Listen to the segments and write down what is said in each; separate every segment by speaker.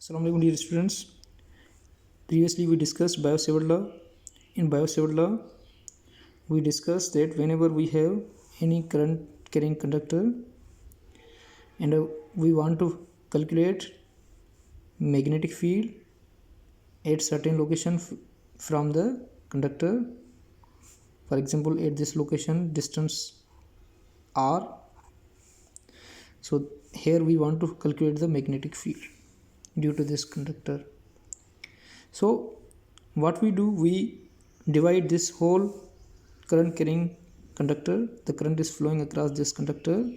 Speaker 1: Assalamu alaikum dear students. Previously we discussed Biot-Savart law. In Biot-Savart law, we discussed that whenever we have any current carrying conductor and we want to calculate magnetic field at certain location from the conductor, for example at this location distance r, so here we want to calculate the magnetic field due to this conductor. So what we do, we divide this whole current carrying conductor, the current is flowing across this conductor,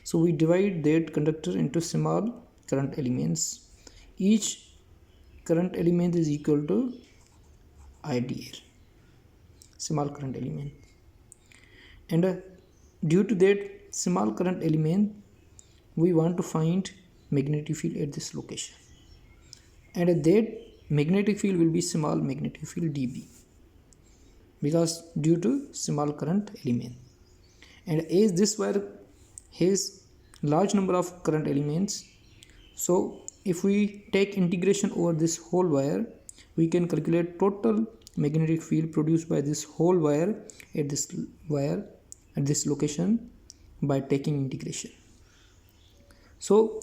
Speaker 1: so we divide that conductor into small current elements. Each current element is equal to IDL, small current element, and due to that small current element we want to find magnetic field at this location, and that magnetic field will be small magnetic field dB, because due to small current element. And as this wire has large number of current elements, so if we take integration over this whole wire, we can calculate total magnetic field produced by this whole wire at this location by taking integration. So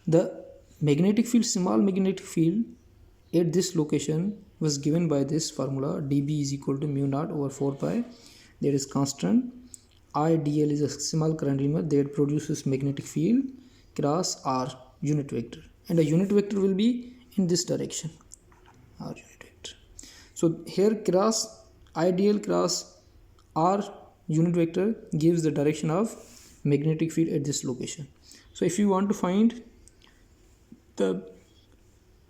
Speaker 1: the magnetic field, small magnetic field at this location was given by this formula: dB is equal to mu naught over 4 pi, that is constant. IDL is a small current element that produces magnetic field cross R unit vector, and the unit vector will be in this direction, R unit vector. So here cross IDL cross R unit vector gives the direction of magnetic field at this location. So if you want to find the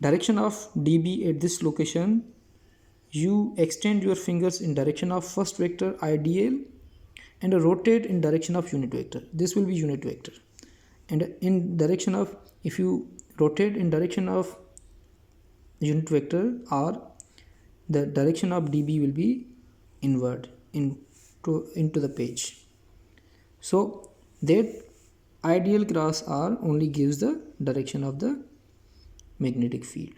Speaker 1: direction of dB at this location, you extend your fingers in direction of first vector IDL and rotate in direction of unit vector. This will be unit vector, and in direction of, if you rotate in direction of unit vector R, the direction of dB will be inward into the page. So that IDL cross R only gives the direction of the magnetic field.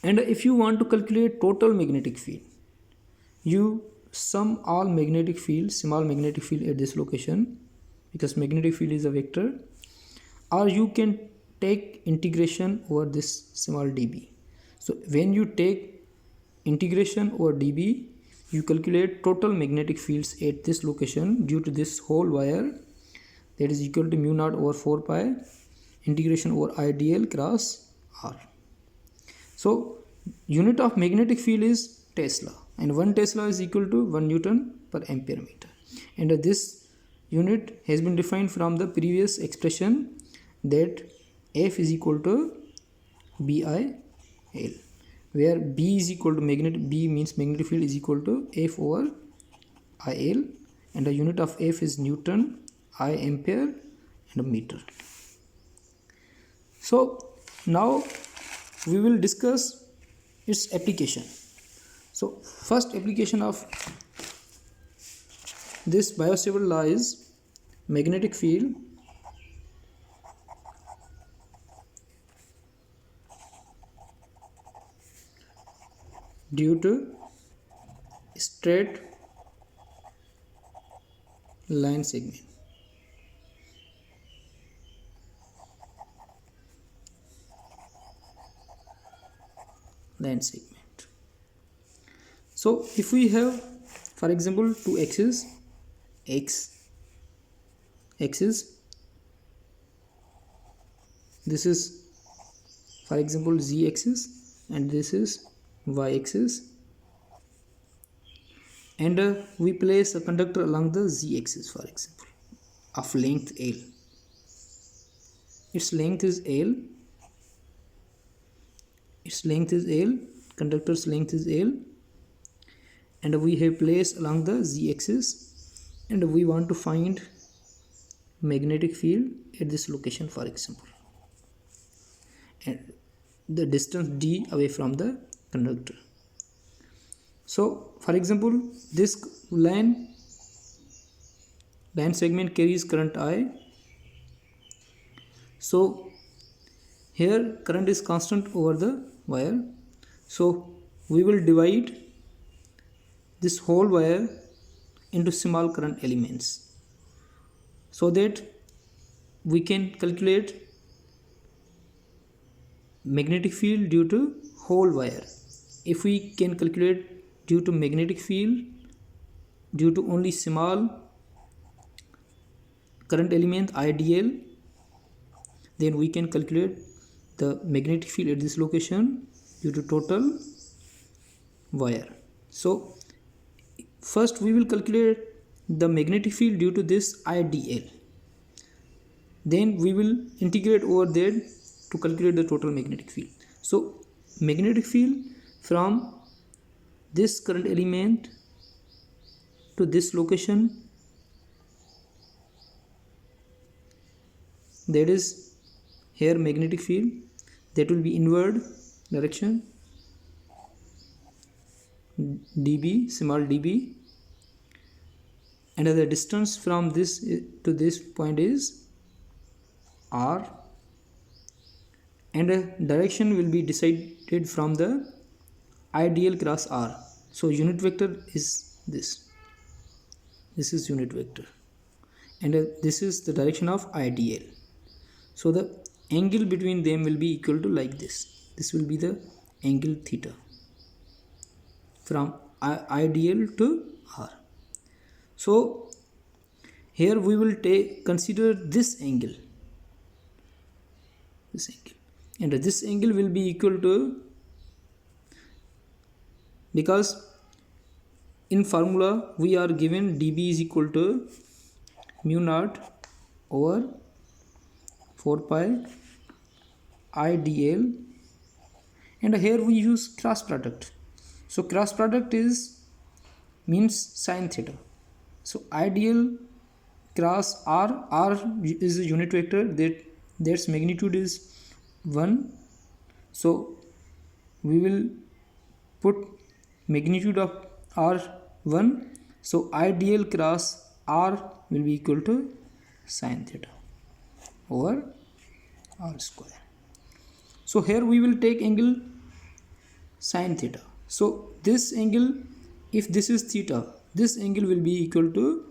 Speaker 1: And if you want to calculate total magnetic field, you sum all magnetic field, small magnetic field at this location, because magnetic field is a vector, or you can take integration over this small dB. So when you take integration over dB, you calculate total magnetic fields at this location due to this whole wire, that is equal to mu naught over 4 pi integration over IDL cross R. So unit of magnetic field is Tesla, and 1 Tesla is equal to 1 Newton per ampere meter, and this unit has been defined from the previous expression, that F is equal to BIL, where B is equal to B means magnetic field is equal to F over IL, and the unit of F is Newton, I ampere, and meter. So now we will discuss its application. So first application of this Biot-Savart law is magnetic field due to straight line segment. So if we have, for example, two axes, x axis, this is, for example, z axis, and this is y axis, and we place a conductor along the z axis, for example, of length L. Its length is L, conductor's length is L, and we have placed along the z axis, and we want to find magnetic field at this location, for example, and the distance d away from the conductor. So for example, this line segment carries current I, so Here current is constant over the wire, so we will divide this whole wire into small current elements so that we can calculate magnetic field due to whole wire. If we can calculate due to magnetic field due to only small current element IDL, then we can calculate the magnetic field at this location due to total wire. So first we will calculate the magnetic field due to this IDL, then we will integrate over there to calculate the total magnetic field. So magnetic field from this current element to this location, that is here magnetic field, that will be inward direction dB, small dB, and the distance from this to this point is r, and a direction will be decided from the IDL cross r. So unit vector is this is unit vector, and this is the direction of IDL. So the angle between them will be equal to like this will be the angle theta from IDL to r. So here we will consider this angle, and this angle will be equal to, because in formula we are given dB is equal to mu naught over 4 pi IDL, and here we use cross product. So cross product means sin theta. So IDL cross r is a unit vector, that's magnitude is 1. So we will put magnitude of r1, so IDL cross r will be equal to sin theta over r square. So here we will take angle sin theta. So this angle, if this is theta, this angle will be equal to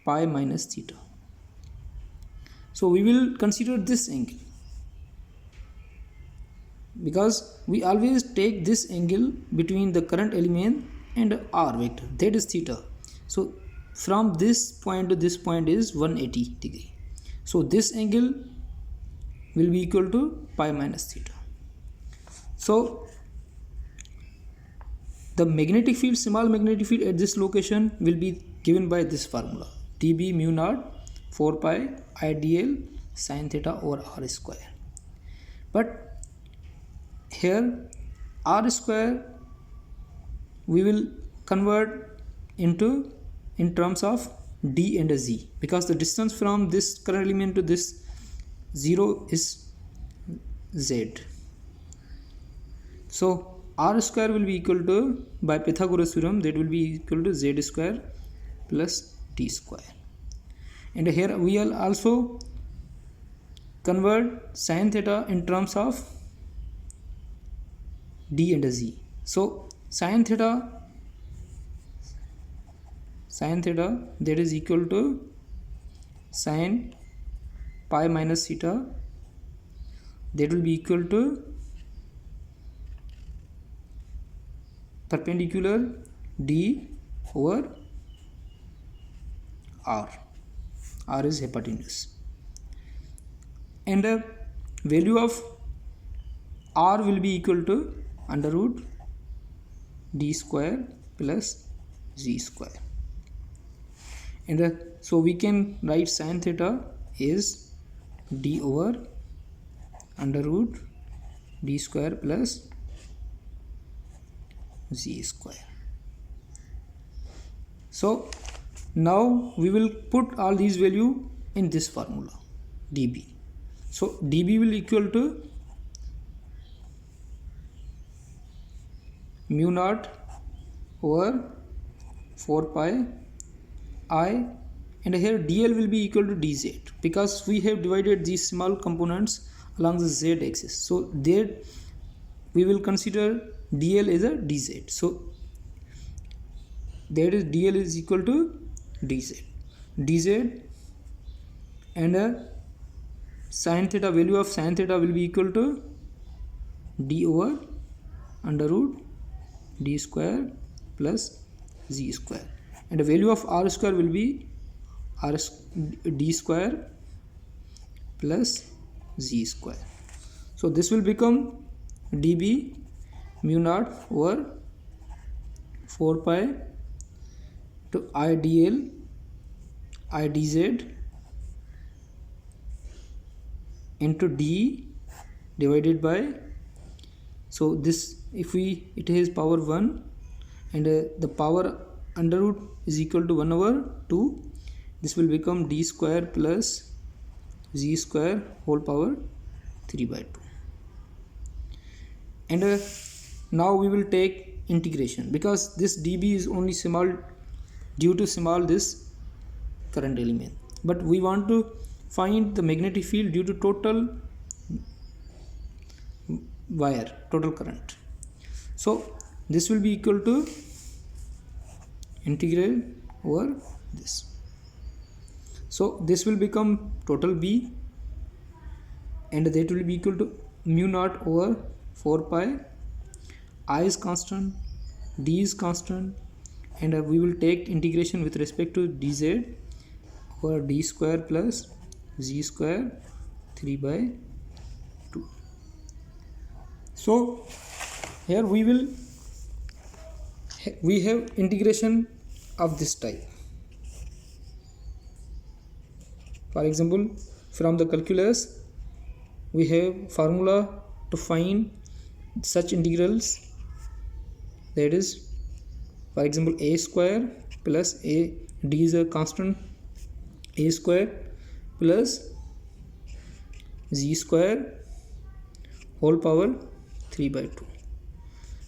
Speaker 1: pi minus theta. So we will consider this angle, because we always take this angle between the current element and r vector, that is theta. So from this point to this point is 180 degree. So this angle will be equal to pi minus theta. So the magnetic field, small magnetic field at this location will be given by this formula, dB mu naught 4 pi IDL sin theta over r square. But here r square we will convert in terms of d and z, because the distance from this current element to this 0 is z. So r square will be equal to, by Pythagoras theorem, that will be equal to z square plus d square. And here we will also convert sin theta in terms of d and z. So sin theta that is equal to sin pi minus theta, that will be equal to perpendicular d over r is hypotenuse, and the value of r will be equal to under root d square plus z square, and so we can write sin theta is d over under root d square plus z square. So now we will put all these value in this formula dB. So dB will equal to mu naught over 4 pi I, and here dl will be equal to dz, because we have divided these small components along the z axis. So there we will consider dl as a dz. So that is dl is equal to dz, and sin theta, value of sin theta will be equal to d over under root d square plus z square, and the value of r square will be d square plus z square. So this will become db mu naught over 4 pi to I dl I dz into d divided by, so this if we it has power 1, and the power under root is equal to 1 over 2, this will become d square plus z square whole power 3 by 2. And now we will take integration, because this dB is only small due to small this current element, but we want to find the magnetic field due to total wire, total current. So this will be equal to integral over this. So this will become total B, and that will be equal to mu naught over 4 pi. I is constant, D is constant, and we will take integration with respect to dz over d square plus z square 3 by 2. So here we have integration of this type. For example, from the calculus we have formula to find such integrals, that is, for example, a square plus a, d is a constant, a square plus z square whole power 3 by 2.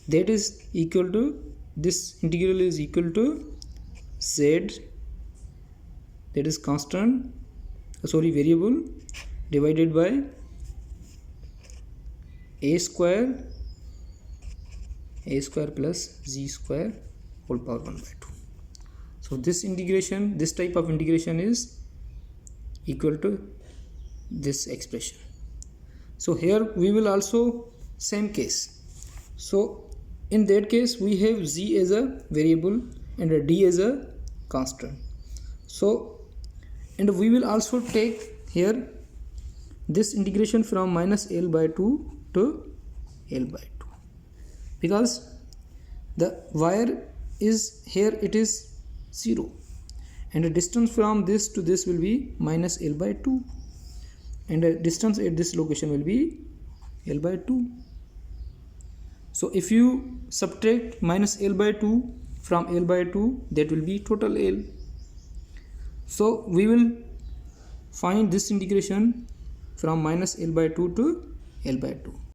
Speaker 1: That is equal to, this integral is equal to z, that is constant, variable, divided by a square plus z square whole power 1 by 2. So this integration, this type of integration is equal to this expression. So here we will also same case. So in that case we have z as a variable and a d as a constant. So, and we will also take here this integration from minus L by 2 to L by 2, because the wire is here, it is 0, and the distance from this to this will be minus L by 2, and the distance at this location will be L by 2. So if you subtract minus L by 2 from L by 2, that will be total L. So we will find this integration from minus L by 2 to L by 2.